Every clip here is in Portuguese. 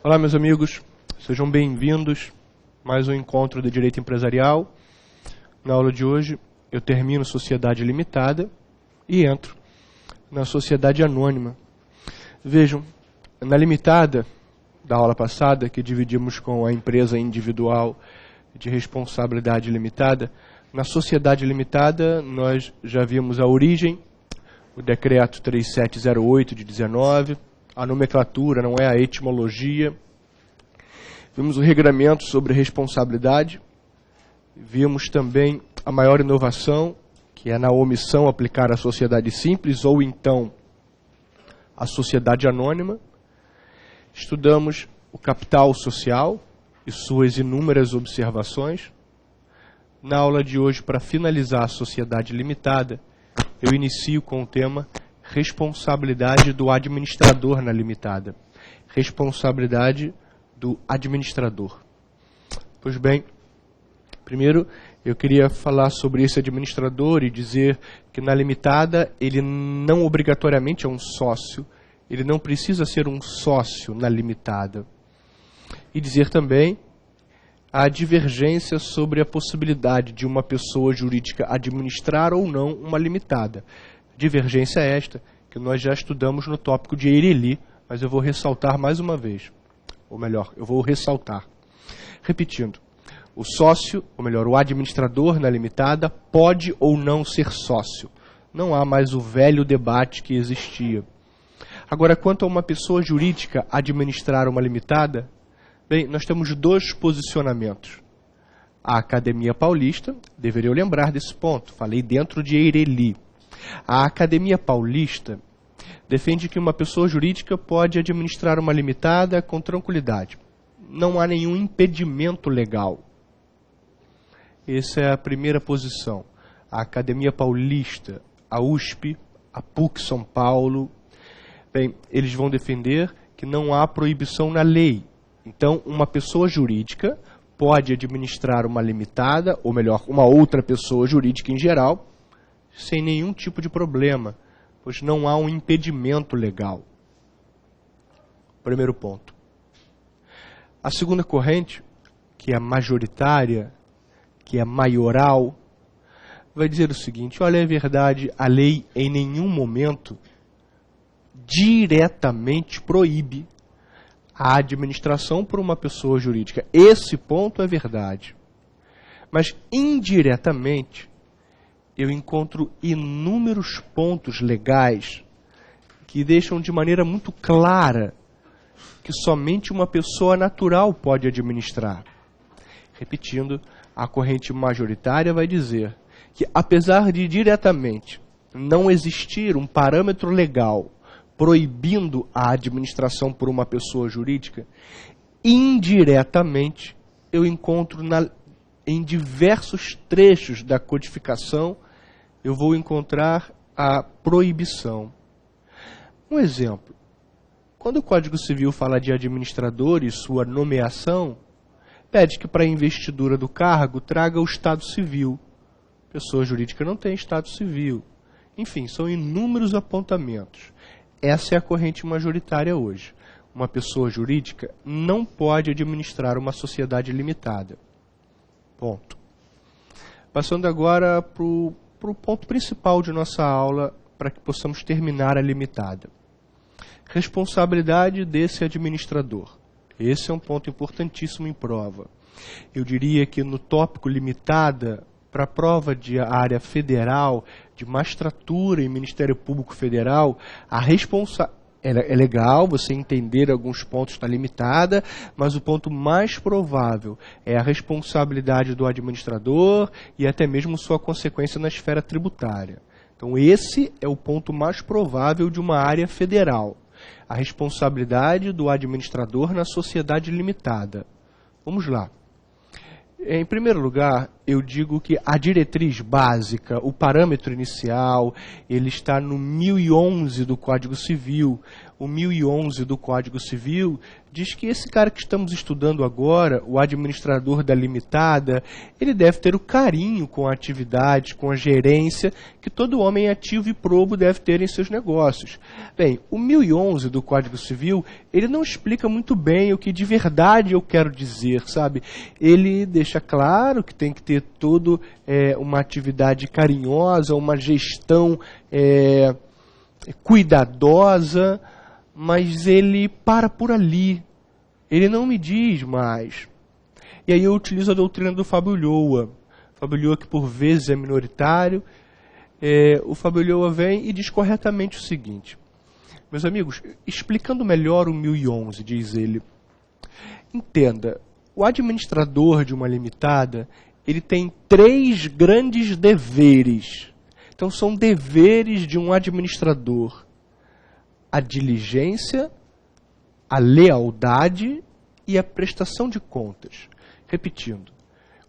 Olá, meus amigos, sejam bem-vindos a mais um encontro de Direito Empresarial. Na aula de hoje, eu termino Sociedade Limitada e entro na Sociedade Anônima. Vejam, na Limitada, da aula passada, que dividimos com a empresa individual de responsabilidade limitada, na Sociedade Limitada, nós já vimos a origem, o Decreto 3708 de 19, a nomenclatura, não é a etimologia. Vimos o regramento sobre responsabilidade. Vimos também a maior inovação, que é na omissão aplicar a sociedade simples ou então a sociedade anônima. Estudamos o capital social e suas inúmeras observações. Na aula de hoje, para finalizar a sociedade limitada, eu inicio com o tema responsabilidade do administrador na limitada. Responsabilidade do administrador. Pois bem, primeiro eu queria falar sobre esse administrador e dizer que na limitada ele não obrigatoriamente é um sócio, ele não precisa ser um sócio na limitada. E dizer também a divergência sobre a possibilidade de uma pessoa jurídica administrar ou não uma limitada. Divergência esta que nós já estudamos no tópico de Eireli, mas eu vou ressaltar mais uma vez. Ou melhor, eu vou ressaltar. Repetindo, o sócio, ou melhor, o administrador na limitada pode ou não ser sócio. Não há mais o velho debate que existia. Agora, quanto a uma pessoa jurídica administrar uma limitada, bem, nós temos dois posicionamentos. A Academia Paulista, deveriam lembrar desse ponto, falei dentro de Eireli. A Academia Paulista defende que uma pessoa jurídica pode administrar uma limitada com tranquilidade. Não há nenhum impedimento legal. Essa é a primeira posição. A Academia Paulista, a USP, a PUC São Paulo, bem, eles vão defender que não há proibição na lei. Então, uma pessoa jurídica pode administrar uma limitada, ou melhor, uma outra pessoa jurídica em geral, sem nenhum tipo de problema, pois não há um impedimento legal. Primeiro ponto. A segunda corrente, que é majoritária, que é maioral, vai dizer o seguinte: olha, é verdade, a lei em nenhum momento diretamente proíbe a administração por uma pessoa jurídica. Esse ponto é verdade. Mas indiretamente, eu encontro inúmeros pontos legais que deixam de maneira muito clara que somente uma pessoa natural pode administrar. Repetindo, a corrente majoritária vai dizer que, apesar de diretamente não existir um parâmetro legal proibindo a administração por uma pessoa jurídica, indiretamente eu encontro em diversos trechos da codificação, eu vou encontrar a proibição. Um exemplo, quando o Código Civil fala de administrador e sua nomeação, pede que para a investidura do cargo traga o estado civil. Pessoa jurídica não tem estado civil. Enfim, são inúmeros apontamentos. Essa é a corrente majoritária hoje. Uma pessoa jurídica não pode administrar uma sociedade limitada. Ponto. Passando agora para o ponto principal de nossa aula, para que possamos terminar a limitada. Responsabilidade desse administrador. Esse é um ponto importantíssimo em prova. Eu diria que no tópico limitada, para a prova de área federal, de magistratura e Ministério Público Federal, a responsabilidade é legal você entender alguns pontos da limitada, mas o ponto mais provável é a responsabilidade do administrador e até mesmo sua consequência na esfera tributária. Então esse é o ponto mais provável de uma área federal. A responsabilidade do administrador na sociedade limitada. Vamos lá. Em primeiro lugar, eu digo que a diretriz básica, o parâmetro inicial, ele está no 1011 do Código Civil, o 1011 do Código Civil, diz que esse cara que estamos estudando agora, o administrador da limitada, ele deve ter o carinho com a atividade, com a gerência, que todo homem ativo e probo deve ter em seus negócios. Bem, o 1011 do Código Civil, ele não explica muito bem o que de verdade eu quero dizer, sabe? Ele deixa claro que tem que ter todo uma atividade carinhosa, uma gestão cuidadosa, mas ele para por ali. Ele não me diz mais. E aí eu utilizo a doutrina do Fábio Ulloa. Fábio Ulloa, que por vezes é minoritário, o Fábio Ulloa vem e diz corretamente o seguinte: meus amigos, explicando melhor o 1011, diz ele, entenda, o administrador de uma limitada, ele tem 3 grandes deveres. Então são deveres de um administrador: a diligência, a lealdade e a prestação de contas. Repetindo,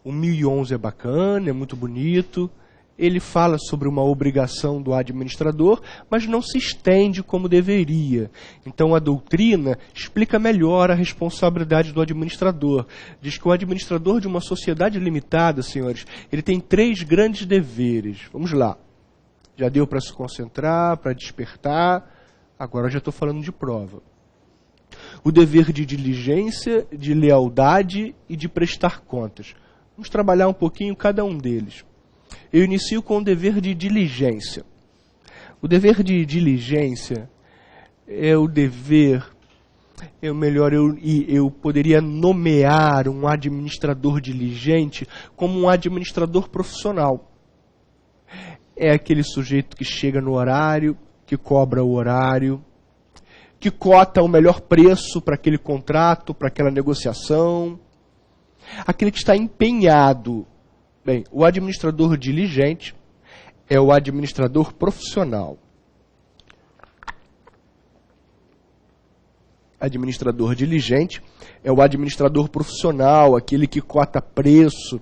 o 1011 é bacana, é muito bonito, ele fala sobre uma obrigação do administrador, mas não se estende como deveria. Então a doutrina explica melhor a responsabilidade do administrador. Diz que o administrador de uma sociedade limitada, senhores, ele tem 3 grandes deveres. Vamos lá. Já deu para se concentrar, para despertar. Agora eu já estou falando de prova. O dever de diligência, de lealdade e de prestar contas. Vamos trabalhar um pouquinho cada um deles. Eu inicio com o dever de diligência. O dever de diligência é o dever, eu poderia nomear um administrador diligente como um administrador profissional. É aquele sujeito que chega no horário, que cobra o horário, que cota o melhor preço para aquele contrato, para aquela negociação. Aquele que está empenhado. Bem, o administrador diligente é o administrador profissional. Administrador diligente é o administrador profissional, aquele que cota preço,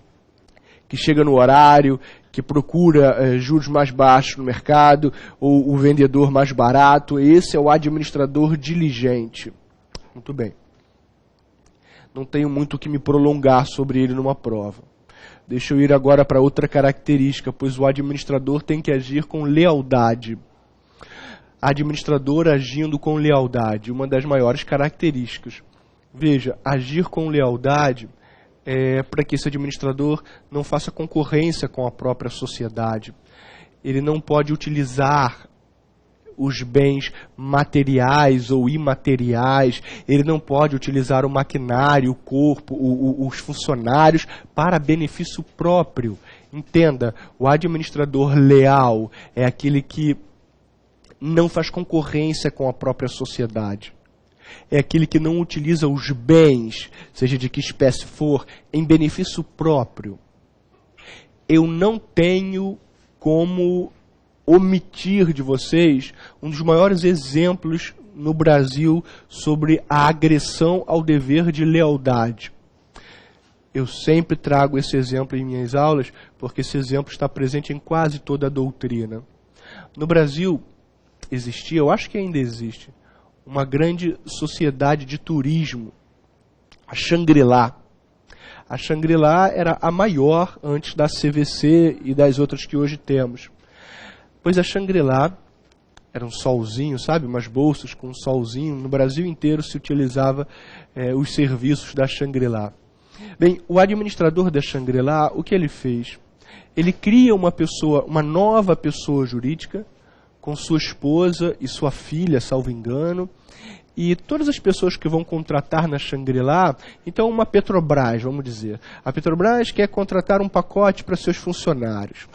que chega no horário, que procura juros mais baixos no mercado, ou o vendedor mais barato. Esse é o administrador diligente. Muito bem. Não tenho muito o que me prolongar sobre ele numa prova. Deixa eu ir agora para outra característica, pois o administrador tem que agir com lealdade. Administrador agindo com lealdade, uma das maiores características. Veja, agir com lealdade para que esse administrador não faça concorrência com a própria sociedade. Ele não pode utilizar os bens materiais ou imateriais, ele não pode utilizar o maquinário, o corpo, os funcionários para benefício próprio. Entenda, o administrador leal é aquele que não faz concorrência com a própria sociedade. É aquele que não utiliza os bens, seja de que espécie for, em benefício próprio. Eu não tenho como omitir de vocês um dos maiores exemplos no Brasil sobre a agressão ao dever de lealdade. Eu sempre trago esse exemplo em minhas aulas, porque esse exemplo está presente em quase toda a doutrina. No Brasil, existia, eu acho que ainda existe, uma grande sociedade de turismo, a Shangri-La. A Shangri-La era a maior antes da CVC e das outras que hoje temos. Pois a Shangri-La era um solzinho, sabe? Umas bolsas com um solzinho. No Brasil inteiro se utilizava os serviços da Shangri-La. Bem, o administrador da Shangri-La, o que ele fez? Ele cria uma nova pessoa jurídica, com sua esposa e sua filha, salvo engano, e todas as pessoas que vão contratar na Shangri-La, então uma Petrobras, vamos dizer. A Petrobras quer contratar um pacote para seus funcionários.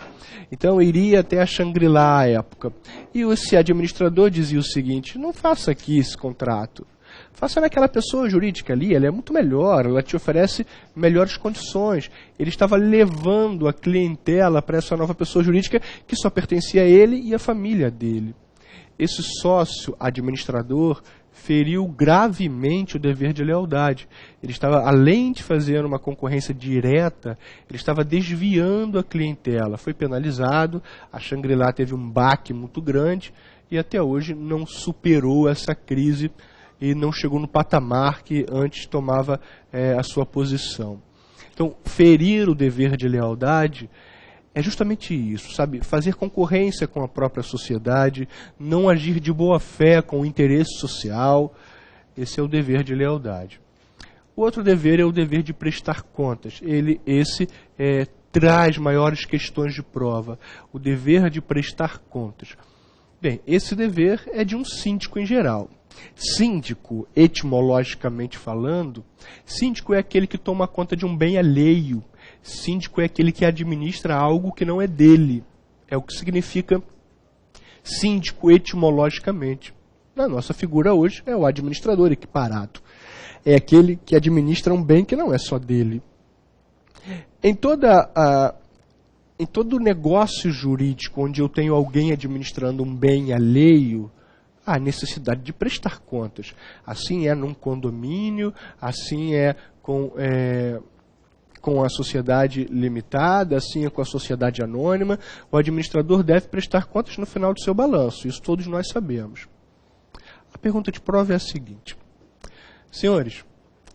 Então iria até a Shangri-La à época. E esse administrador dizia o seguinte: não faça aqui esse contrato. Faça naquela pessoa jurídica ali, ela é muito melhor, ela te oferece melhores condições. Ele estava levando a clientela para essa nova pessoa jurídica que só pertencia a ele e à família dele. Esse sócio administrador feriu gravemente o dever de lealdade. Ele estava, além de fazer uma concorrência direta, ele estava desviando a clientela. Foi penalizado, a Shangri-La teve um baque muito grande e até hoje não superou essa crise e não chegou no patamar que antes tomava a sua posição. Então, ferir o dever de lealdade é justamente isso, sabe? Fazer concorrência com a própria sociedade, não agir de boa fé com o interesse social. Esse é o dever de lealdade. O outro dever é o dever de prestar contas. Esse traz maiores questões de prova. O dever de prestar contas. Bem, esse dever é de um síndico em geral. Síndico, etimologicamente falando, síndico é aquele que toma conta de um bem alheio. Síndico é aquele que administra algo que não é dele. É o que significa síndico etimologicamente. Na nossa figura hoje é o administrador equiparado. É aquele que administra um bem que não é só dele. Em todo negócio jurídico onde eu tenho alguém administrando um bem alheio, há necessidade de prestar contas. Assim é num condomínio, assim é com a sociedade limitada, assim é com a sociedade anônima. O administrador deve prestar contas no final do seu balanço. Isso todos nós sabemos. A pergunta de prova é a seguinte. Senhores,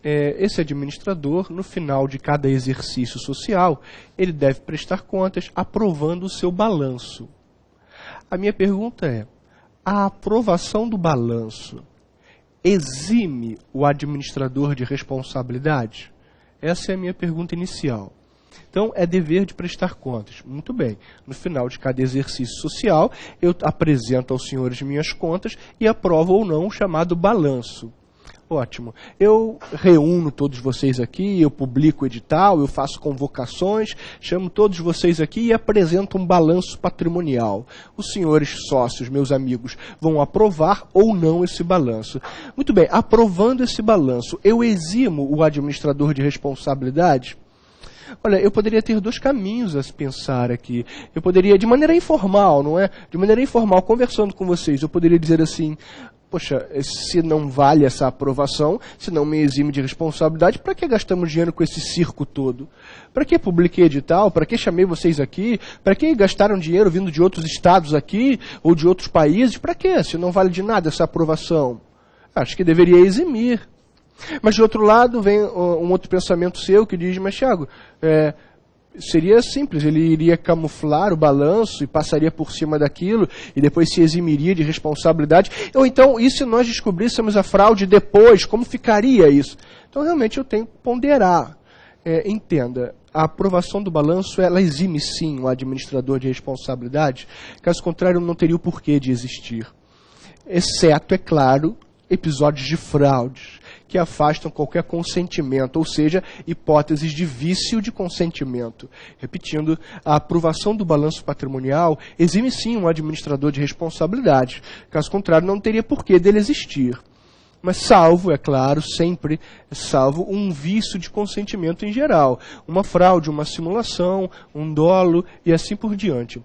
esse administrador, no final de cada exercício social, ele deve prestar contas aprovando o seu balanço. A minha pergunta é, a aprovação do balanço exime o administrador de responsabilidade? Essa é a minha pergunta inicial. Então, é dever de prestar contas. Muito bem. No final de cada exercício social, eu apresento aos senhores minhas contas e aprovo ou não o chamado balanço. Ótimo. Eu reúno todos vocês aqui, eu publico o edital, eu faço convocações, chamo todos vocês aqui e apresento um balanço patrimonial. Os senhores sócios, meus amigos, vão aprovar ou não esse balanço. Muito bem, aprovando esse balanço, eu eximo o administrador de responsabilidade? Olha, eu poderia ter dois caminhos a se pensar aqui. Eu poderia, de maneira informal, não é? De maneira informal, conversando com vocês, eu poderia dizer assim, poxa, se não vale essa aprovação, se não me exime de responsabilidade, para que gastamos dinheiro com esse circo todo? Para que publiquei edital? Para que chamei vocês aqui? Para que gastaram dinheiro vindo de outros estados aqui, ou de outros países? Para que, se não vale de nada essa aprovação? Acho que deveria eximir. Mas, de outro lado, vem um outro pensamento seu que diz, mas, Thiago, seria simples, ele iria camuflar o balanço e passaria por cima daquilo e depois se eximiria de responsabilidade. Ou então, e se nós descobríssemos a fraude depois, como ficaria isso? Então, realmente, eu tenho que ponderar. Entenda, a aprovação do balanço, ela exime sim o administrador de responsabilidade, caso contrário, não teria o porquê de existir. Exceto, é claro, episódios de fraudes, que afastam qualquer consentimento, ou seja, hipóteses de vício de consentimento. Repetindo, a aprovação do balanço patrimonial exime sim um administrador de responsabilidade. Caso contrário, não teria porquê dele existir. Mas salvo, é claro, sempre salvo um vício de consentimento em geral. Uma fraude, uma simulação, um dolo e assim por diante.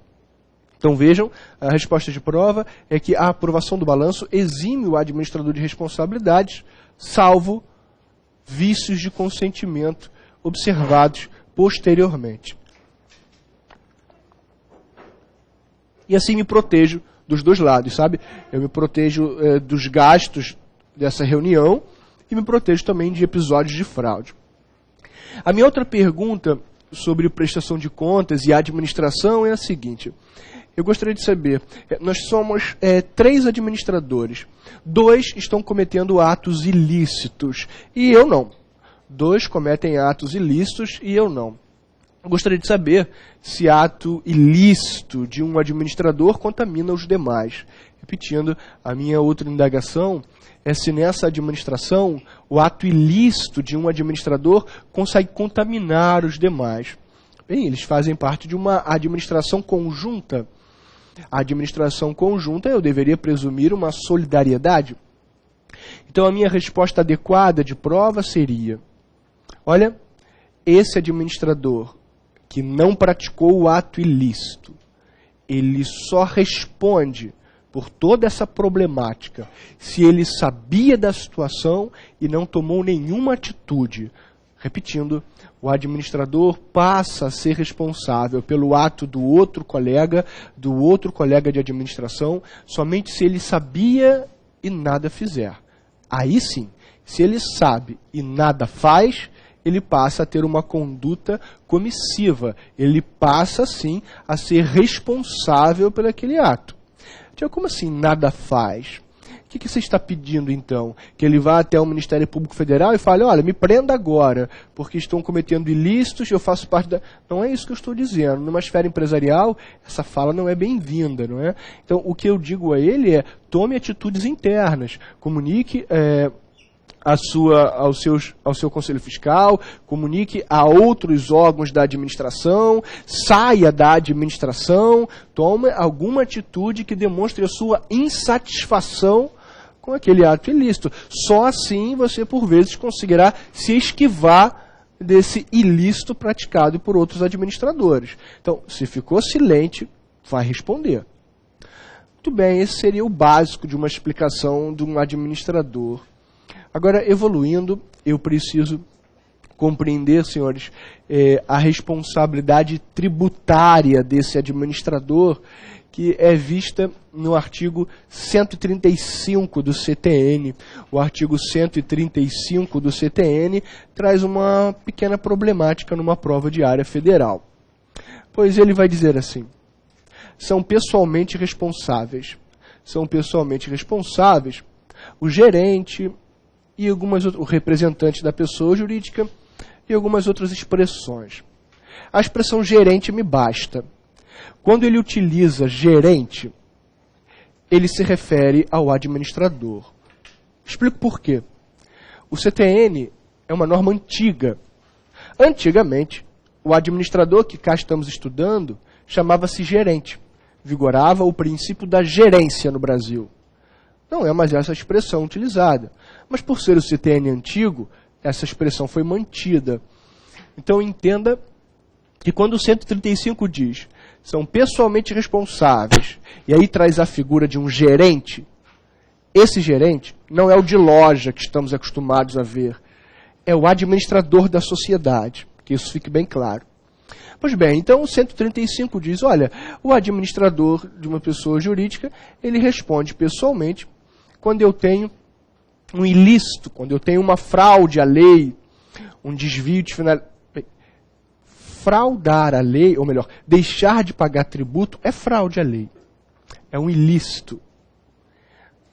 Então vejam, a resposta de prova é que a aprovação do balanço exime o administrador de responsabilidades, salvo vícios de consentimento observados posteriormente. E assim me protejo dos dois lados, sabe? Eu me protejo dos gastos dessa reunião e me protejo também de episódios de fraude. A minha outra pergunta sobre prestação de contas e administração é a seguinte. Eu gostaria de saber, nós somos 3 administradores, 2 estão cometendo atos ilícitos e eu não. 2 cometem atos ilícitos e eu não. Eu gostaria de saber se ato ilícito de um administrador contamina os demais. Repetindo, a minha outra indagação é se nessa administração o ato ilícito de um administrador consegue contaminar os demais. Bem, eles fazem parte de uma administração conjunta. A administração conjunta, eu deveria presumir uma solidariedade. Então, a minha resposta adequada de prova seria, olha, esse administrador que não praticou o ato ilícito, ele só responde por toda essa problemática se ele sabia da situação e não tomou nenhuma atitude. Repetindo, o administrador passa a ser responsável pelo ato do outro colega de administração, somente se ele sabia e nada fizer. Aí sim, se ele sabe e nada faz, ele passa a ter uma conduta comissiva. Ele passa, sim, a ser responsável por aquele ato. Então, como assim nada faz? O que você está pedindo, então? Que ele vá até o Ministério Público Federal e fale, olha, me prenda agora, porque estão cometendo ilícitos, eu faço parte da... Não é isso que eu estou dizendo. Numa esfera empresarial, essa fala não é bem-vinda, não é? Então, o que eu digo a ele é, tome atitudes internas, comunique ao seu conselho fiscal, comunique a outros órgãos da administração, saia da administração, tome alguma atitude que demonstre a sua insatisfação com aquele ato ilícito. Só assim você, por vezes, conseguirá se esquivar desse ilícito praticado por outros administradores. Então, se ficou silente, vai responder. Muito bem, esse seria o básico de uma explicação de um administrador. Agora, evoluindo, eu preciso compreender, senhores, a responsabilidade tributária desse administrador, que é vista no artigo 135 do CTN. O artigo 135 do CTN traz uma pequena problemática numa prova de área federal. Pois ele vai dizer assim, são pessoalmente responsáveis o gerente e o representante da pessoa jurídica e algumas outras expressões. A expressão gerente me basta. Quando ele utiliza gerente, ele se refere ao administrador. Explico por quê. O CTN é uma norma antiga. Antigamente, o administrador que cá estamos estudando chamava-se gerente. Vigorava o princípio da gerência no Brasil. Não é mais essa expressão utilizada. Mas por ser o CTN antigo, essa expressão foi mantida. Então entenda que quando o 135 diz são pessoalmente responsáveis, e aí traz a figura de um gerente, esse gerente não é o de loja que estamos acostumados a ver, é o administrador da sociedade, que isso fique bem claro. Pois bem, então o 135 diz, olha, o administrador de uma pessoa jurídica, ele responde pessoalmente quando eu tenho um ilícito, quando eu tenho uma fraude à lei, um desvio de finalidade. Fraudar a lei, ou melhor, deixar de pagar tributo é fraude à lei. É um ilícito.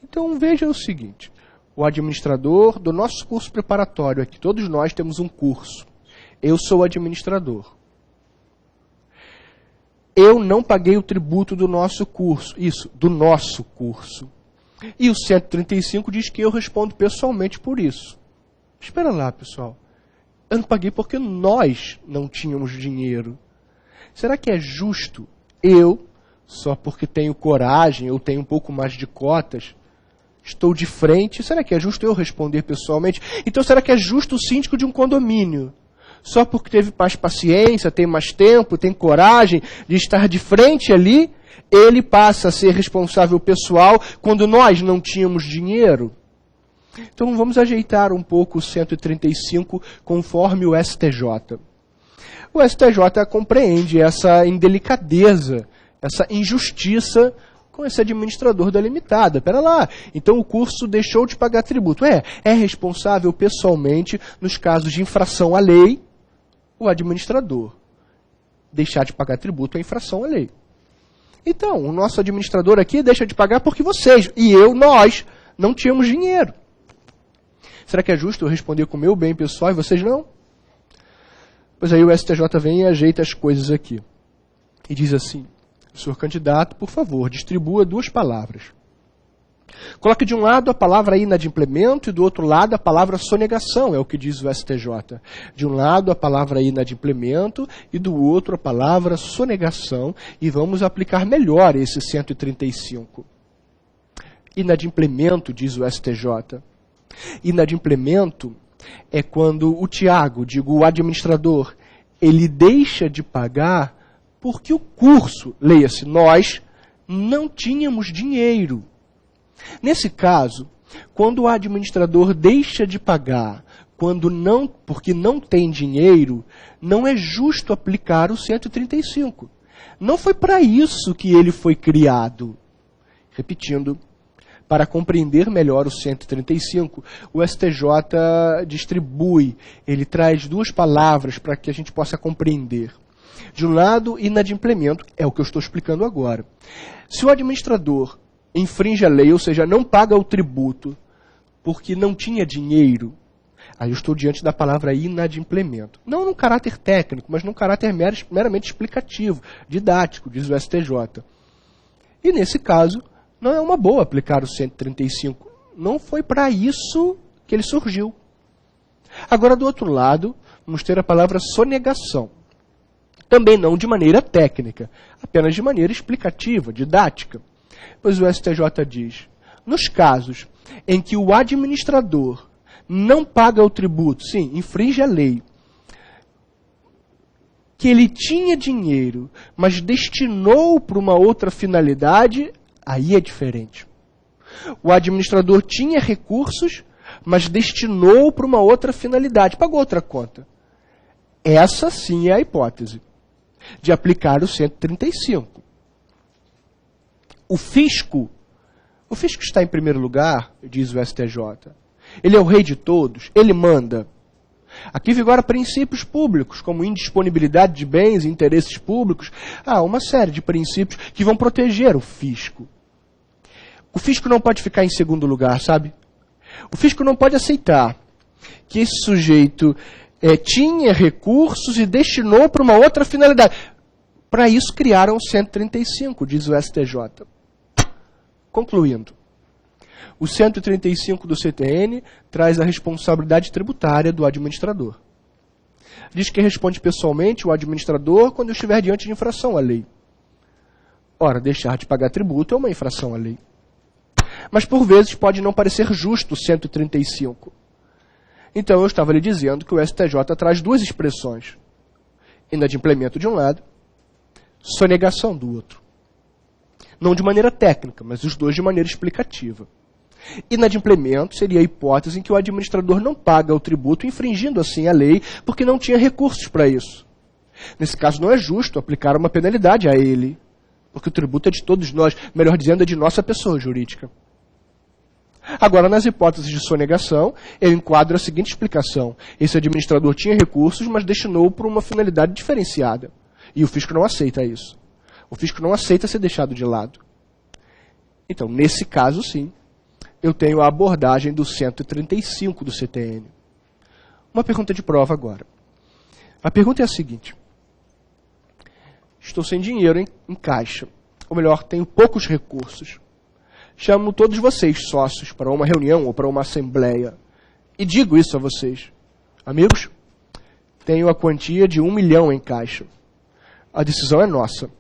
Então veja o seguinte, o administrador do nosso curso preparatório aqui, todos nós temos um curso. Eu sou administrador. Eu não paguei o tributo do nosso curso. Isso, do nosso curso. E o 135 diz que eu respondo pessoalmente por isso. Espera lá, pessoal. Eu não paguei porque nós não tínhamos dinheiro. Será que é justo eu, só porque tenho coragem, eu tenho um pouco mais de cotas, estou de frente, será que é justo eu responder pessoalmente? Então será que é justo o síndico de um condomínio, só porque teve mais paciência, tem mais tempo, tem coragem de estar de frente ali, ele passa a ser responsável pessoal quando nós não tínhamos dinheiro? Então vamos ajeitar um pouco o 135 conforme o STJ. O STJ compreende essa indelicadeza, essa injustiça com esse administrador da limitada. Pera lá, então o curso deixou de pagar tributo. É responsável pessoalmente nos casos de infração à lei, o administrador. Deixar de pagar tributo é infração à lei. Então, o nosso administrador aqui deixa de pagar porque vocês, e nós, não tínhamos dinheiro. Será que é justo eu responder com o meu bem pessoal e vocês não? Pois aí o STJ vem e ajeita as coisas aqui. E diz assim, senhor candidato, por favor, distribua 2 palavras. Coloque de um lado a palavra inadimplemento e do outro lado a palavra sonegação, é o que diz o STJ. De um lado a palavra inadimplemento e do outro a palavra sonegação. E vamos aplicar melhor esse 135. Inadimplemento, diz o STJ. Inadimplemento é quando o Tiago, o administrador, ele deixa de pagar porque o curso, leia-se, nós não tínhamos dinheiro. Nesse caso, Quando o administrador deixa de pagar porque não tem dinheiro, não é justo aplicar o 135. Não foi para isso que ele foi criado. Repetindo, para compreender melhor o 135, o STJ distribui, ele traz duas palavras para que a gente possa compreender. De um lado, inadimplemento, é o que eu estou explicando agora. Se o administrador infringe a lei, ou seja, não paga o tributo porque não tinha dinheiro, aí eu estou diante da palavra inadimplemento. Não num caráter técnico, mas num caráter meramente explicativo, didático, diz o STJ. E nesse caso, não é uma boa aplicar o 135. Não foi para isso que ele surgiu. Agora, do outro lado, vamos ter a palavra sonegação. Também não de maneira técnica, apenas de maneira explicativa, didática. Pois o STJ diz, nos casos em que o administrador não paga o tributo, sim, infringe a lei, que ele tinha dinheiro, mas destinou para uma outra finalidade, aí é diferente. O administrador tinha recursos, mas destinou para uma outra finalidade, pagou outra conta. Essa sim é a hipótese de aplicar o 135. O fisco está em primeiro lugar, diz o STJ. Ele é o rei de todos, ele manda. Aqui vigora princípios públicos, como indisponibilidade de bens e interesses públicos. Há uma série de princípios que vão proteger o fisco. O fisco não pode ficar em segundo lugar, sabe? O fisco não pode aceitar que esse sujeito tinha recursos e destinou para uma outra finalidade. Para isso criaram o 135, diz o STJ. Concluindo, o 135 do CTN traz a responsabilidade tributária do administrador. Diz que responde pessoalmente o administrador quando estiver diante de infração à lei. Ora, deixar de pagar tributo é uma infração à lei. Mas, por vezes, pode não parecer justo o 135. Então, eu estava lhe dizendo que o STJ traz duas expressões. Inadimplemento de um lado, sonegação do outro. Não de maneira técnica, mas os dois de maneira explicativa. Inadimplemento seria a hipótese em que o administrador não paga o tributo, infringindo assim a lei, porque não tinha recursos para isso. Nesse caso, não é justo aplicar uma penalidade a ele, porque o tributo é de todos nós, melhor dizendo, é de nossa pessoa jurídica. Agora, nas hipóteses de sonegação, eu enquadro a seguinte explicação. Esse administrador tinha recursos, mas destinou para uma finalidade diferenciada. E o fisco não aceita isso. O fisco não aceita ser deixado de lado. Então, nesse caso, sim, eu tenho a abordagem do 135 do CTN. Uma pergunta de prova agora. A pergunta é a seguinte. Estou sem dinheiro em caixa. Ou melhor, tenho poucos recursos. Chamo todos vocês, sócios, para uma reunião ou para uma assembleia. E digo isso a vocês. Amigos, tenho a quantia de 1 milhão em caixa. A decisão é nossa.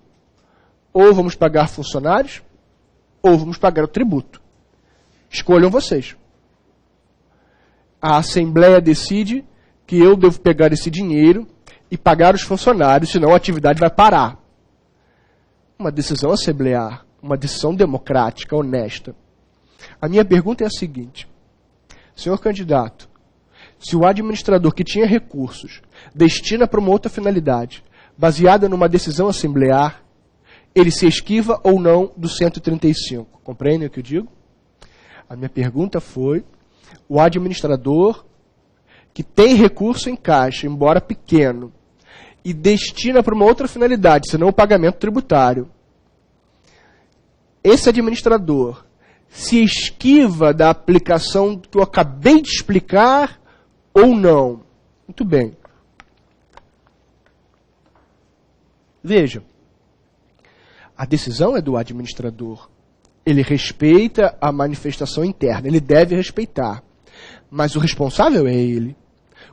Ou vamos pagar funcionários, ou vamos pagar o tributo. Escolham vocês. A Assembleia decide que eu devo pegar esse dinheiro e pagar os funcionários, senão a atividade vai parar. Uma decisão assemblear, uma decisão democrática, honesta. A minha pergunta é a seguinte. Senhor candidato, se o administrador que tinha recursos destina para uma outra finalidade, baseada numa decisão assemblear, ele se esquiva ou não do 135. Compreendem o que eu digo? A minha pergunta foi, o administrador que tem recurso em caixa, embora pequeno, e destina para uma outra finalidade, senão o pagamento tributário, esse administrador se esquiva da aplicação que eu acabei de explicar ou não? Muito bem. Veja, a decisão é do administrador. Ele respeita a manifestação interna, ele deve respeitar. Mas o responsável é ele.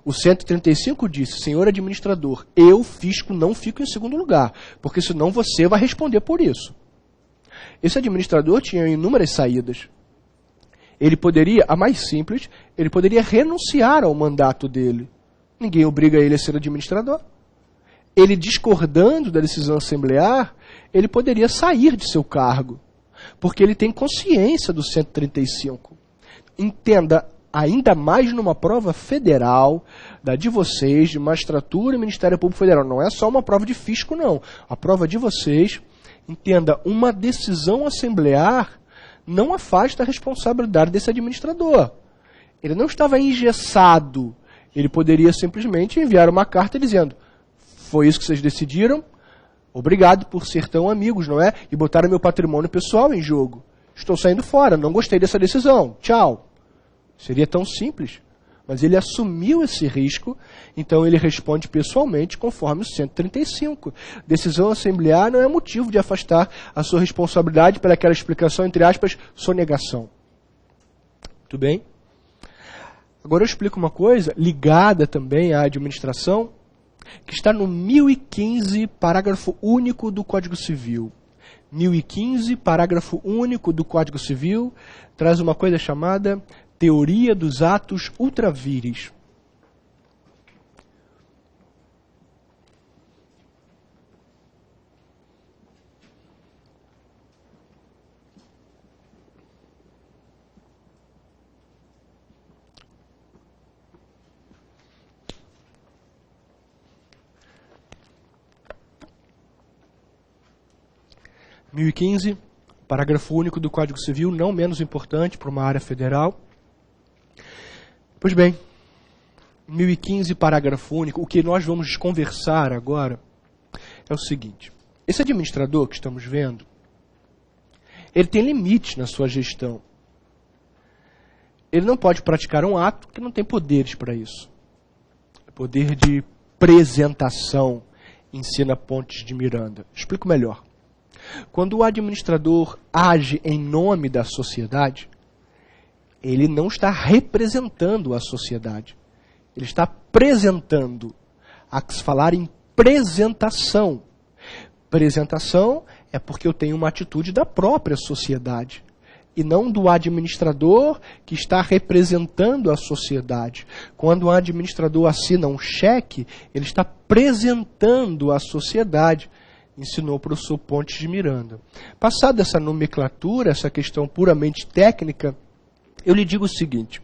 O 135 disse, senhor administrador, eu, fisco, não fico em segundo lugar, porque senão você vai responder por isso. Esse administrador tinha inúmeras saídas. Ele poderia, a mais simples, ele poderia renunciar ao mandato dele. Ninguém obriga ele a ser administrador. Ele, discordando da decisão assemblear, ele poderia sair de seu cargo, porque ele tem consciência do 135. entenda, ainda mais numa prova federal, da de vocês, de magistratura e Ministério Público Federal. Não é só uma prova de fisco, não. A prova de vocês, entenda, uma decisão assemblear não afasta a responsabilidade desse administrador. Ele não estava engessado. Ele poderia simplesmente enviar uma carta dizendo: foi isso que vocês decidiram, obrigado por ser tão amigos, não é? E botaram meu patrimônio pessoal em jogo. Estou saindo fora, não gostei dessa decisão. Tchau. Seria tão simples. Mas ele assumiu esse risco, então ele responde pessoalmente conforme o 135. Decisão assemblear não é motivo de afastar a sua responsabilidade pelaquela explicação, entre aspas, sonegação. Tudo bem? Agora eu explico uma coisa ligada também à administração, que está no 1015, parágrafo único do Código Civil. 1015, parágrafo único do Código Civil, traz uma coisa chamada teoria dos atos ultra vires. – 1015, parágrafo único do Código Civil, não menos importante para uma área federal. Pois bem, 1015, parágrafo único, o que nós vamos conversar agora é o seguinte. Esse administrador que estamos vendo, ele tem limite na sua gestão. Ele não pode praticar um ato que não tem poderes para isso. Poder de presentação, ensina Pontes de Miranda. Explico melhor. Quando o administrador age em nome da sociedade, ele não está representando a sociedade. Ele está apresentando. Há que se falar em presentação. Presentação é porque eu tenho uma atitude da própria sociedade e não do administrador que está representando a sociedade. Quando o administrador assina um cheque, ele está apresentando a sociedade. Ensinou o professor Pontes de Miranda. Passada essa nomenclatura, essa questão puramente técnica, eu lhe digo o seguinte: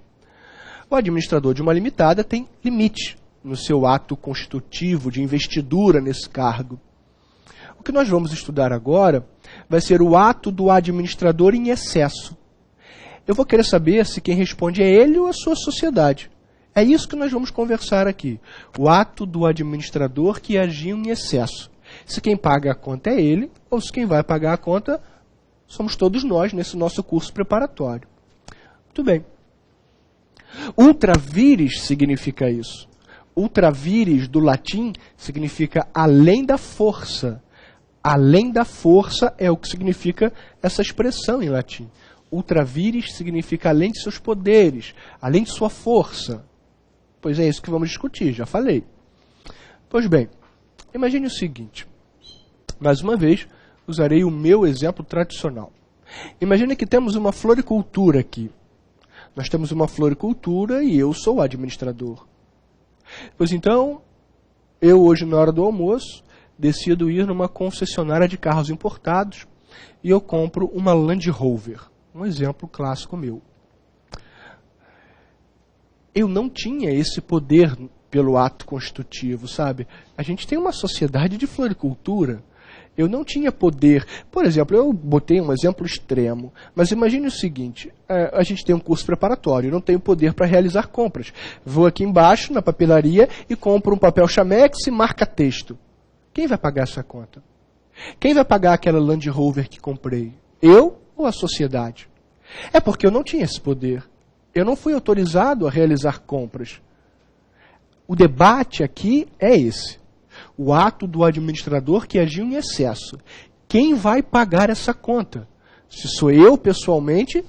o administrador de uma limitada tem limite no seu ato constitutivo de investidura nesse cargo. O que nós vamos estudar agora vai ser o ato do administrador em excesso. Eu vou querer saber se quem responde é ele ou a sua sociedade. É isso que nós vamos conversar aqui. O ato do administrador que agiu em excesso. Se quem paga a conta é ele, ou se quem vai pagar a conta somos todos nós nesse nosso curso preparatório. Muito bem. Ultra vires significa isso. Ultra vires, do latim, significa além da força. Além da força é o que significa essa expressão em latim. Ultra vires significa além de seus poderes, além de sua força. Pois é isso que vamos discutir, já falei. Pois bem, imagine o seguinte. Mais uma vez, usarei o meu exemplo tradicional. Imagine que temos uma floricultura aqui. Nós temos uma floricultura e eu sou o administrador. Pois então, eu hoje na hora do almoço, decido ir numa concessionária de carros importados e eu compro uma Land Rover. Um exemplo clássico meu. Eu não tinha esse poder pelo ato constitutivo, sabe? A gente tem uma sociedade de floricultura. Eu não tinha poder. Por exemplo, eu botei um exemplo extremo, mas imagine o seguinte, a gente tem um curso preparatório, eu não tenho poder para realizar compras. Vou aqui embaixo, na papelaria, e compro um papel Chamex e marca texto. Quem vai pagar essa conta? Quem vai pagar aquela Land Rover que comprei? Eu ou a sociedade? É porque eu não tinha esse poder. Eu não fui autorizado a realizar compras. O debate aqui é esse. O ato do administrador que agiu em excesso. Quem vai pagar essa conta? Se sou eu pessoalmente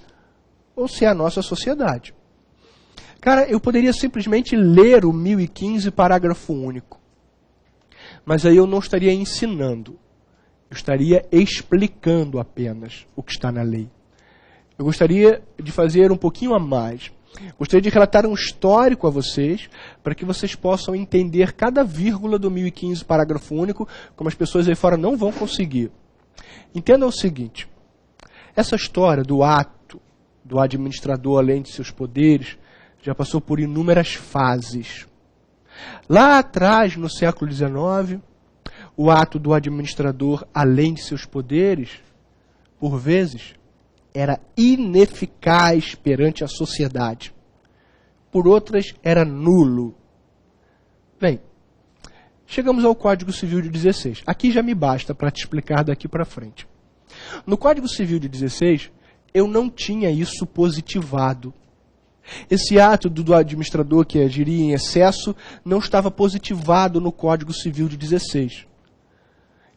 ou se é a nossa sociedade? Cara, eu poderia simplesmente ler o 1015, parágrafo único. Mas aí eu não estaria ensinando. Eu estaria explicando apenas o que está na lei. Eu gostaria de fazer um pouquinho a mais. Gostaria de relatar um histórico a vocês, para que vocês possam entender cada vírgula do 1015, parágrafo único, como as pessoas aí fora não vão conseguir. Entendam o seguinte, essa história do ato do administrador, além de seus poderes, já passou por inúmeras fases. Lá atrás, no século XIX, o ato do administrador, além de seus poderes, por vezes, era ineficaz perante a sociedade. Por outras, era nulo. Bem, chegamos ao Código Civil de 16. Aqui já me basta para te explicar daqui para frente. No Código Civil de 16, eu não tinha isso positivado. Esse ato do administrador que agiria em excesso não estava positivado no Código Civil de 16.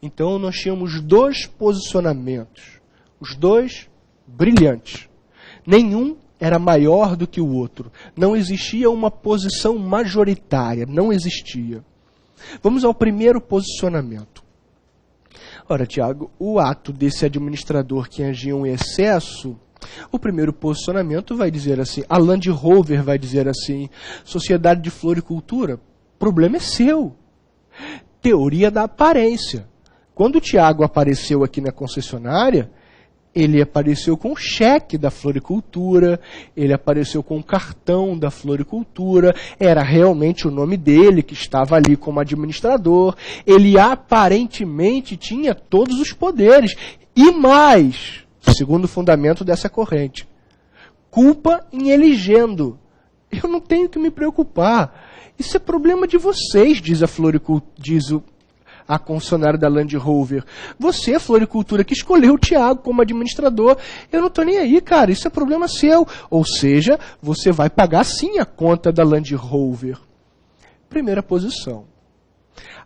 Então, nós tínhamos dois posicionamentos, os dois brilhantes. Nenhum era maior do que o outro. Não existia uma posição majoritária, não existia. Vamos ao primeiro posicionamento. Ora, Tiago, o ato desse administrador que agia em excesso, o primeiro posicionamento vai dizer assim, a Land Rover vai dizer assim, Sociedade de Floricultura, problema é seu. Teoria da aparência. Quando o Tiago apareceu aqui na concessionária, ele apareceu com o cheque da floricultura, ele apareceu com o cartão da floricultura, era realmente o nome dele que estava ali como administrador, ele aparentemente tinha todos os poderes, e mais, segundo o fundamento dessa corrente, culpa em elegendo. Eu não tenho que me preocupar, isso é problema de vocês, diz a concessionária da Land Rover. Você, a floricultura, que escolheu o Tiago como administrador. Eu não estou nem aí, cara. Isso é problema seu. Ou seja, você vai pagar sim a conta da Land Rover. Primeira posição.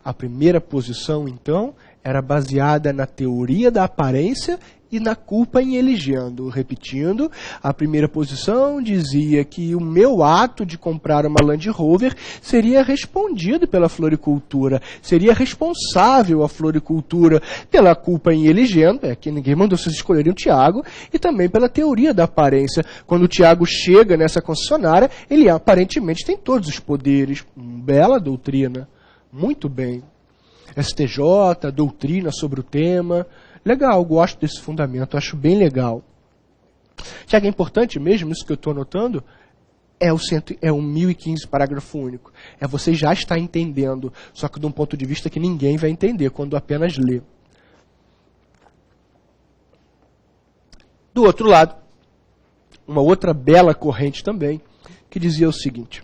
A primeira posição, então, era baseada na teoria da aparência e na culpa em elegendo. Repetindo, a primeira posição dizia que o meu ato de comprar uma Land Rover seria respondido pela floricultura, seria responsável a floricultura pela culpa em elegendo, que ninguém mandou vocês escolherem o Tiago, e também pela teoria da aparência. Quando o Tiago chega nessa concessionária, ele aparentemente tem todos os poderes. Bela doutrina. Muito bem. STJ, doutrina sobre o tema. Legal, gosto desse fundamento, acho bem legal. Tiago, é importante mesmo, isso que eu estou anotando, é o 1015, parágrafo único. É você já está entendendo, só que de um ponto de vista que ninguém vai entender, quando apenas lê. Do outro lado, uma outra bela corrente também, que dizia o seguinte,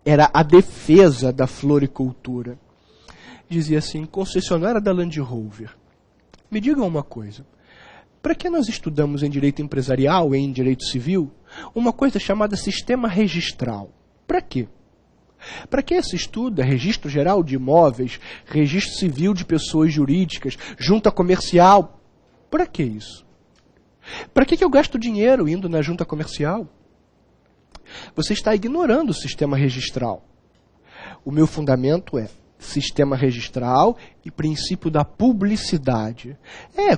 era a defesa da floricultura. Dizia assim, concessionária da Land Rover, me digam uma coisa, para que nós estudamos em direito empresarial e em direito civil uma coisa chamada sistema registral? Para quê? Para que se estuda registro geral de imóveis, registro civil de pessoas jurídicas, junta comercial? Para que isso? Para que eu gasto dinheiro indo na junta comercial? Você está ignorando o sistema registral. O meu fundamento é sistema registral e princípio da publicidade.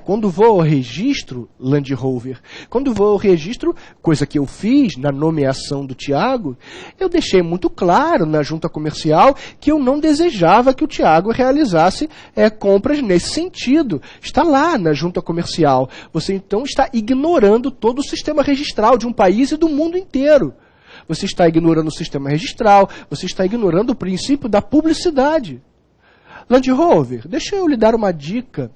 Quando vou ao registro, Land Rover, quando vou ao registro, coisa que eu fiz na nomeação do Tiago, eu deixei muito claro na junta comercial que eu não desejava que o Tiago realizasse compras nesse sentido. Está lá na junta comercial. Você então está ignorando todo o sistema registral de um país e do mundo inteiro. Você está ignorando o sistema registral, você está ignorando o princípio da publicidade. Land Rover, deixa eu lhe dar uma dica.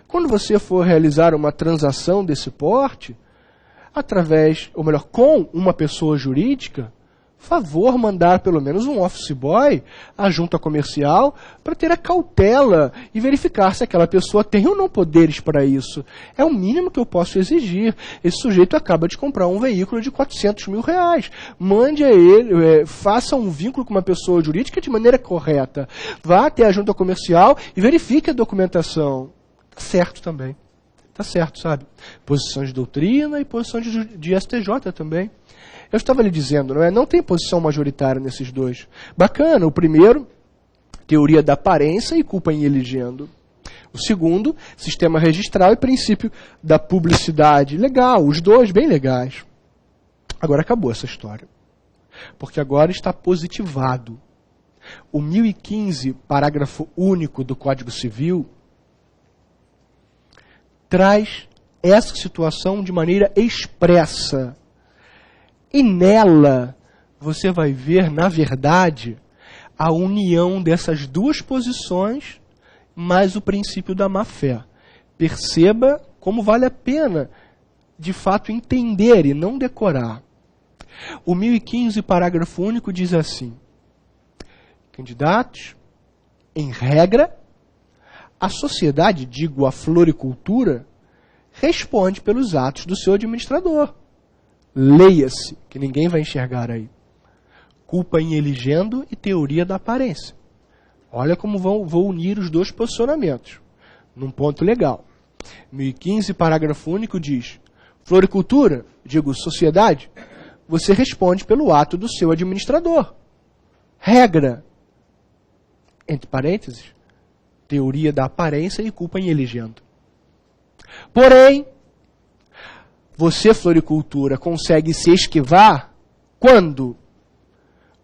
Quando você for realizar uma transação desse porte, com uma pessoa jurídica, favor mandar pelo menos um office boy à junta comercial para ter a cautela e verificar se aquela pessoa tem ou não poderes para isso. É o mínimo que eu posso exigir. Esse sujeito acaba de comprar um veículo de 400 mil reais. Mande a ele, faça um vínculo com uma pessoa jurídica de maneira correta. Vá até a junta comercial e verifique a documentação. Está certo também. Está certo, sabe? Posição de doutrina e posição de STJ também. Eu estava lhe dizendo, não tem posição majoritária nesses dois. Bacana, o primeiro, teoria da aparência e culpa em elegendo. O segundo, sistema registral e princípio da publicidade. Legal, os dois bem legais. Agora acabou essa história. Porque agora está positivado. O 1015, parágrafo único do Código Civil, traz essa situação de maneira expressa. E nela, você vai ver, na verdade, a união dessas duas posições, mais o princípio da má-fé. Perceba como vale a pena, de fato, entender e não decorar. O 1015, parágrafo único, diz assim: candidatos, em regra, a sociedade, digo a floricultura, responde pelos atos do seu administrador. Leia-se, que ninguém vai enxergar aí. Culpa em eligendo e teoria da aparência. Olha como vou unir os dois posicionamentos. Num ponto legal. 1015, parágrafo único, diz: floricultura, digo sociedade, você responde pelo ato do seu administrador. Regra, entre parênteses, teoria da aparência e culpa em eligendo. Porém, você, floricultura, consegue se esquivar quando?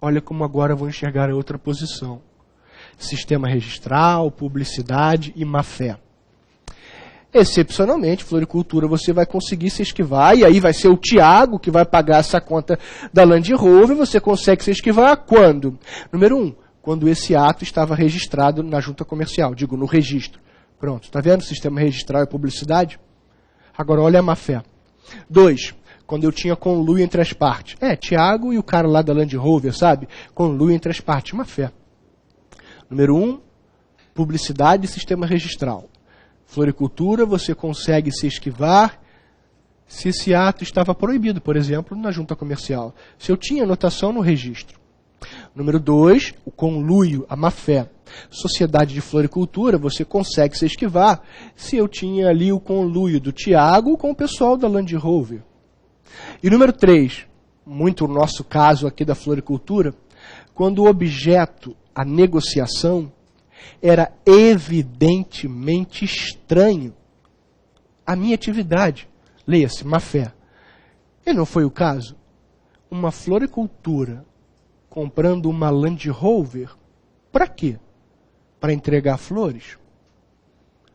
Olha como agora eu vou enxergar a outra posição. Sistema registral, publicidade e má-fé. Excepcionalmente, floricultura, você vai conseguir se esquivar, e aí vai ser o Tiago que vai pagar essa conta da Land Rover, você consegue se esquivar quando? Número 1, quando esse ato estava registrado na junta comercial, digo, no registro. Pronto, está vendo? Sistema registral e publicidade. Agora olha a má-fé. 2, quando eu tinha conluio entre as partes. Tiago e o cara lá da Land Rover, sabe? Conluio entre as partes, má-fé. Número 1, publicidade e sistema registral. Floricultura, você consegue se esquivar se esse ato estava proibido, por exemplo, na junta comercial. Se eu tinha anotação no registro. Número 2, o conluio, a má-fé. Sociedade de floricultura, você consegue se esquivar se eu tinha ali o conluio do Tiago com o pessoal da Land Rover. E número 3, muito o nosso caso aqui da floricultura, quando o objeto, a negociação, era evidentemente estranho à minha atividade. Leia-se, má-fé. E não foi o caso? Uma floricultura comprando uma Land Rover, para quê? Para entregar flores?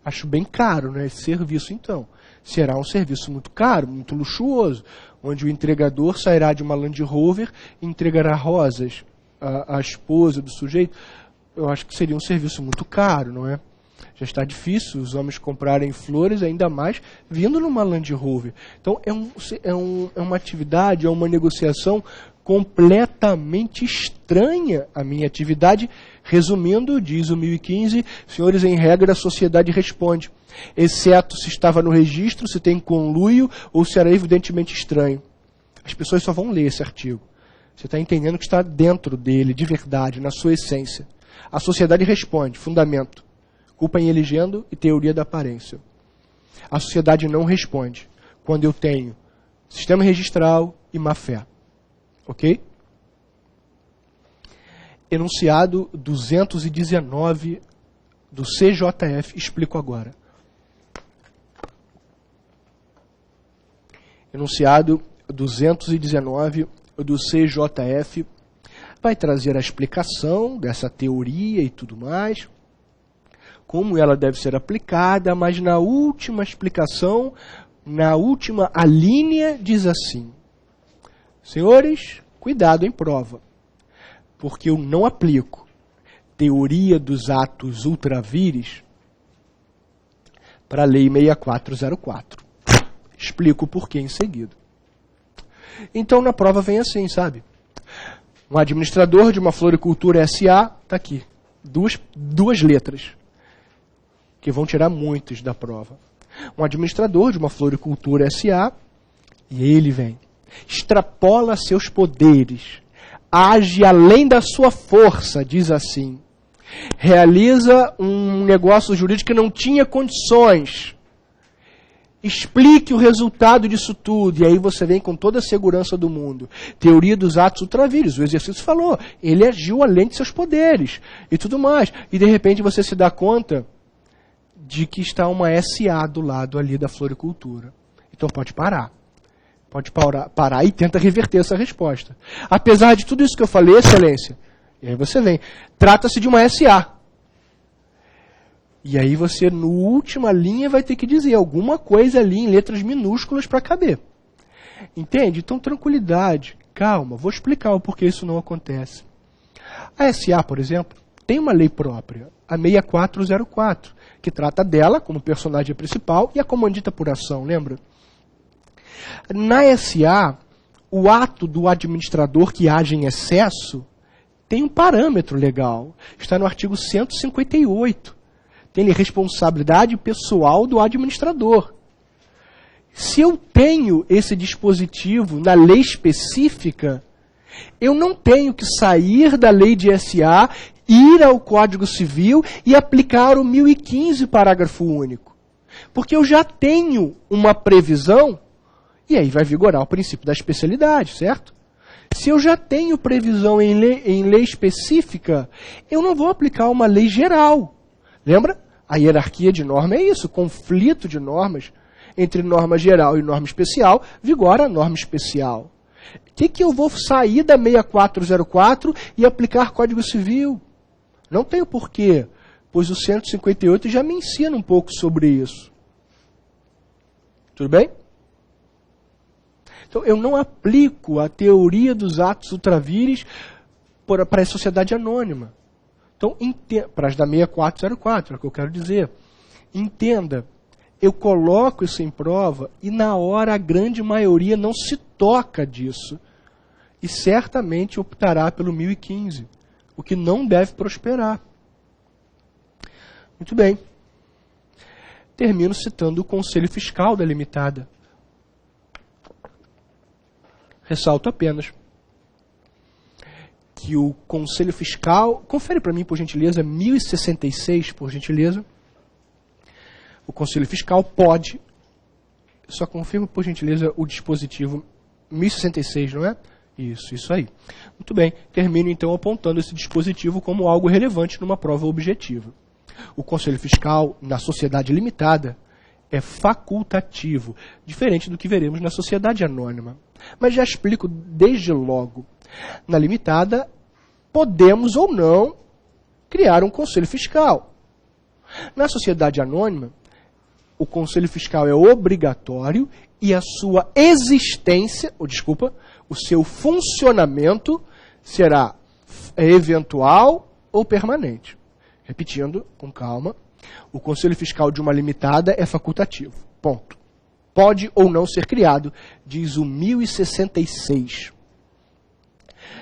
Acho bem caro, né, esse serviço, então. Será um serviço muito caro, muito luxuoso, onde o entregador sairá de uma Land Rover e entregará rosas à esposa do sujeito. Eu acho que seria um serviço muito caro, não é? Já está difícil os homens comprarem flores, ainda mais vindo numa Land Rover. Então, é uma atividade, é uma negociação completamente estranha à minha atividade. Resumindo, diz o 1015, senhores, em regra, a sociedade responde, exceto se estava no registro, se tem conluio ou se era evidentemente estranho. As pessoas só vão ler esse artigo. Você está entendendo que está dentro dele, de verdade, na sua essência. A sociedade responde, fundamento, culpa em eligendo e teoria da aparência. A sociedade não responde quando eu tenho sistema registral e má-fé. Ok? Enunciado 219 do CJF, explico agora. Enunciado 219 do CJF vai trazer a explicação dessa teoria e tudo mais, como ela deve ser aplicada, mas na última explicação, na última alínea, diz assim: senhores, cuidado em prova, porque eu não aplico teoria dos atos ultravires para a Lei 6404. Explico o porquê em seguida. Então, na prova vem assim, sabe? Um administrador de uma floricultura SA, está aqui, duas letras, que vão tirar muitos da prova. Um administrador de uma floricultura SA, e ele vem, extrapola seus poderes, age além da sua força, diz assim, realiza um negócio jurídico que não tinha condições, explique o resultado disso tudo, e aí você vem com toda a segurança do mundo. Teoria dos atos ultravires, o exercício falou, ele agiu além de seus poderes, e tudo mais. E de repente você se dá conta de que está uma SA do lado ali da floricultura. Então pode parar. Pode parar e tenta reverter essa resposta. Apesar de tudo isso que eu falei, excelência, e aí você vem, trata-se de uma SA. E aí você, na última linha, vai ter que dizer alguma coisa ali em letras minúsculas para caber. Entende? Então, tranquilidade, calma, vou explicar o porquê isso não acontece. A SA, por exemplo, tem uma lei própria, a 6404, que trata dela como personagem principal e a comandita por ação, lembra? Na SA, o ato do administrador que age em excesso tem um parâmetro legal. Está no artigo 158. Tem responsabilidade pessoal do administrador. Se eu tenho esse dispositivo na lei específica, eu não tenho que sair da lei de SA, ir ao Código Civil e aplicar o 1015, parágrafo único. Porque eu já tenho uma previsão, e aí vai vigorar o princípio da especialidade, certo? Se eu já tenho previsão em lei específica, eu não vou aplicar uma lei geral. Lembra? A hierarquia de norma é isso, conflito de normas entre norma geral e norma especial, vigora a norma especial. O que eu vou sair da 6404 e aplicar Código Civil? Não tenho porquê, pois o 158 já me ensina um pouco sobre isso. Tudo bem? Então, eu não aplico a teoria dos atos ultravires para a sociedade anônima. Então, para as da 6404, é o que eu quero dizer. Entenda, eu coloco isso em prova e na hora a grande maioria não se toca disso. E certamente optará pelo 1015, o que não deve prosperar. Muito bem. Termino citando o Conselho Fiscal da Limitada. Ressalto apenas que o Conselho Fiscal... Confere para mim, por gentileza, 1066, por gentileza. O Conselho Fiscal pode... Só confirma, por gentileza, o dispositivo 1066, não é? Isso aí. Muito bem. Termino, então, apontando esse dispositivo como algo relevante numa prova objetiva. O Conselho Fiscal, na sociedade limitada, é facultativo, diferente do que veremos na sociedade anônima. Mas já explico desde logo. Na limitada, podemos ou não criar um conselho fiscal. Na sociedade anônima, o conselho fiscal é obrigatório e a sua existência, o seu funcionamento será eventual ou permanente. Repetindo, com calma, o conselho fiscal de uma limitada é facultativo. Ponto. Pode ou não ser criado, diz o 1066.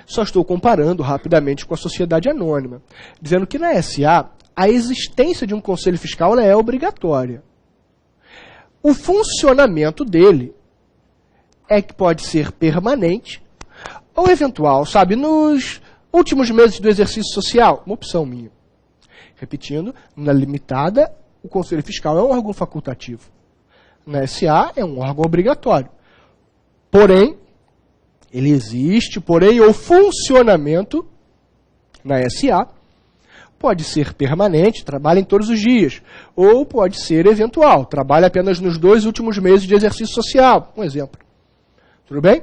Só estou comparando rapidamente com a sociedade anônima, dizendo que na SA, a existência de um conselho fiscal ela é obrigatória. O funcionamento dele é que pode ser permanente ou eventual, sabe, nos últimos meses do exercício social, uma opção minha. Repetindo, na limitada, o Conselho Fiscal é um órgão facultativo. Na SA, é um órgão obrigatório. Porém, ele existe, porém, o funcionamento na SA pode ser permanente, trabalha em todos os dias, ou pode ser eventual, trabalha apenas nos 2 últimos meses de exercício social. Um exemplo. Tudo bem?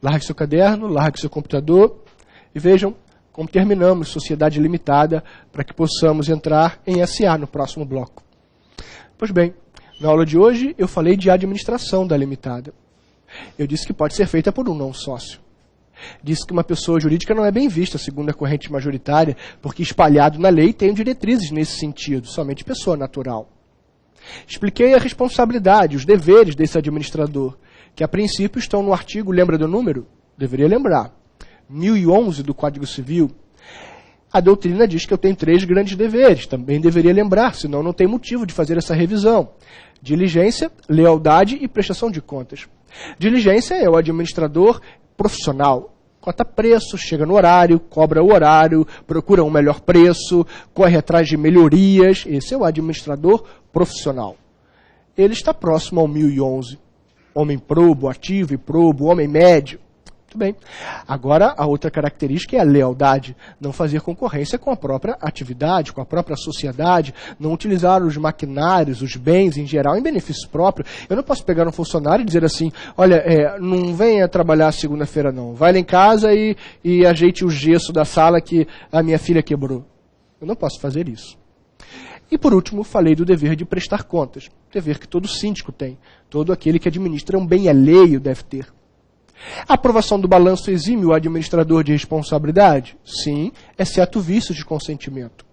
Largue seu caderno, largue seu computador e vejam como terminamos sociedade limitada para que possamos entrar em SA no próximo bloco. Pois bem, na aula de hoje eu falei de administração da limitada. Eu disse que pode ser feita por um não sócio. Disse que uma pessoa jurídica não é bem vista, segundo a corrente majoritária, porque espalhado na lei tem diretrizes nesse sentido, somente pessoa natural. Expliquei a responsabilidade, os deveres desse administrador, que a princípio estão no artigo, lembra do número? Deveria lembrar. 1011 do Código Civil. A doutrina diz que eu tenho 3 grandes deveres, também deveria lembrar, senão não tem motivo de fazer essa revisão. Diligência, lealdade e prestação de contas. Diligência é o administrador profissional. Cota preço, chega no horário, cobra o horário, procura um melhor preço, corre atrás de melhorias. Esse é o administrador profissional. Ele está próximo ao 1011. Homem probo, ativo e probo, homem médio. Muito bem. Agora, a outra característica é a lealdade. Não fazer concorrência com a própria atividade, com a própria sociedade, não utilizar os maquinários, os bens em geral, em benefício próprio. Eu não posso pegar um funcionário e dizer assim, olha, não venha trabalhar segunda-feira não. Vai lá em casa e ajeite o gesso da sala que a minha filha quebrou. Eu não posso fazer isso. E por último, falei do dever de prestar contas, dever que todo síndico tem, todo aquele que administra um bem alheio deve ter. A aprovação do balanço exime o administrador de responsabilidade? Sim, exceto vícios de consentimento.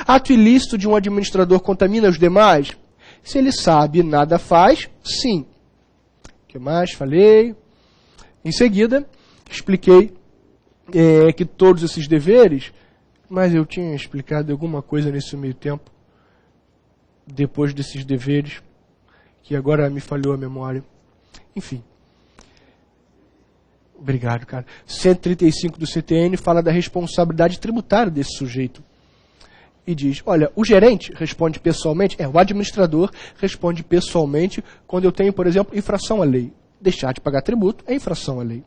Ato ilícito de um administrador contamina os demais? Se ele sabe e nada faz, sim. O que mais? Falei. Em seguida, expliquei que todos esses deveres, mas eu tinha explicado alguma coisa nesse meio tempo, depois desses deveres, que agora me falhou a memória. Enfim. Obrigado, cara. 135 do CTN fala da responsabilidade tributária desse sujeito. E diz, olha, o gerente responde pessoalmente, o administrador responde pessoalmente quando eu tenho, por exemplo, infração à lei. Deixar de pagar tributo é infração à lei.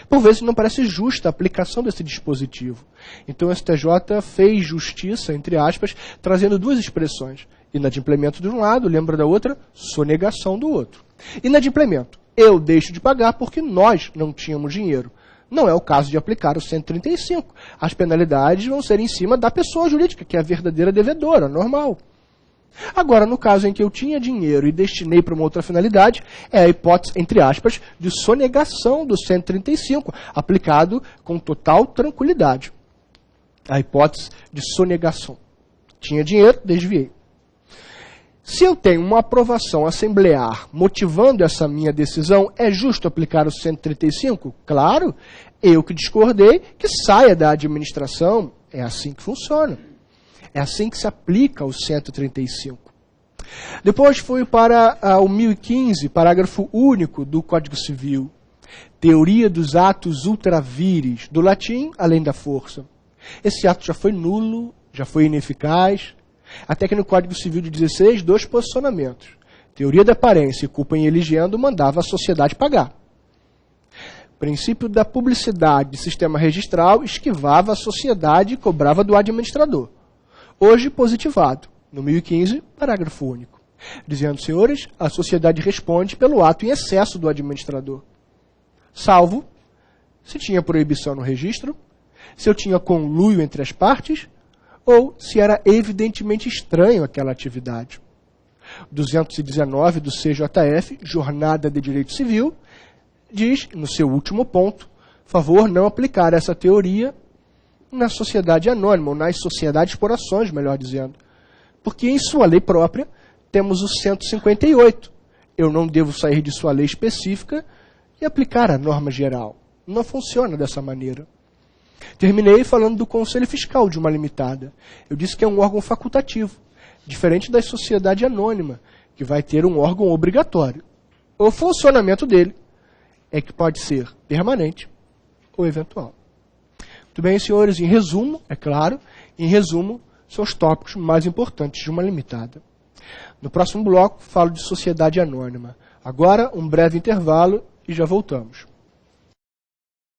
Por vezes não parece justa a aplicação desse dispositivo. Então o STJ fez justiça, entre aspas, trazendo duas expressões. Inadimplemento de um lado, lembra da outra? Sonegação do outro. Inadimplemento. Eu deixo de pagar porque nós não tínhamos dinheiro. Não é o caso de aplicar o 135. As penalidades vão ser em cima da pessoa jurídica, que é a verdadeira devedora, normal. Agora, no caso em que eu tinha dinheiro e destinei para uma outra finalidade, é a hipótese, entre aspas, de sonegação do 135, aplicado com total tranquilidade. A hipótese de sonegação. Tinha dinheiro, desviei. Se eu tenho uma aprovação assemblear motivando essa minha decisão, é justo aplicar o 135? Claro, eu que discordei, que saia da administração. É assim que funciona. É assim que se aplica o 135. Depois fui para o 1015, parágrafo único do Código Civil. Teoria dos atos ultra vires, do latim, além da força. Esse ato já foi nulo, já foi ineficaz. Até que no Código Civil de 16, dois posicionamentos. Teoria da aparência e culpa em eligendo mandava a sociedade pagar. Princípio da publicidade de sistema registral esquivava a sociedade e cobrava do administrador. Hoje positivado, no 1015, parágrafo único. Dizendo, senhores, a sociedade responde pelo ato em excesso do administrador. Salvo se tinha proibição no registro, se eu tinha conluio entre as partes, ou se era evidentemente estranho aquela atividade. 219 do CJF, Jornada de Direito Civil, diz, no seu último ponto, favor não aplicar essa teoria na sociedade anônima, ou nas sociedades por ações, melhor dizendo. Porque em sua lei própria temos o 158. Eu não devo sair de sua lei específica e aplicar a norma geral. Não funciona dessa maneira. Terminei falando do Conselho Fiscal de uma limitada. Eu disse que é um órgão facultativo, diferente da sociedade anônima, que vai ter um órgão obrigatório. O funcionamento dele é que pode ser permanente ou eventual. Muito bem, senhores, em resumo, é claro, em resumo, são os tópicos mais importantes de uma limitada. No próximo bloco, falo de sociedade anônima. Agora, um breve intervalo e já voltamos.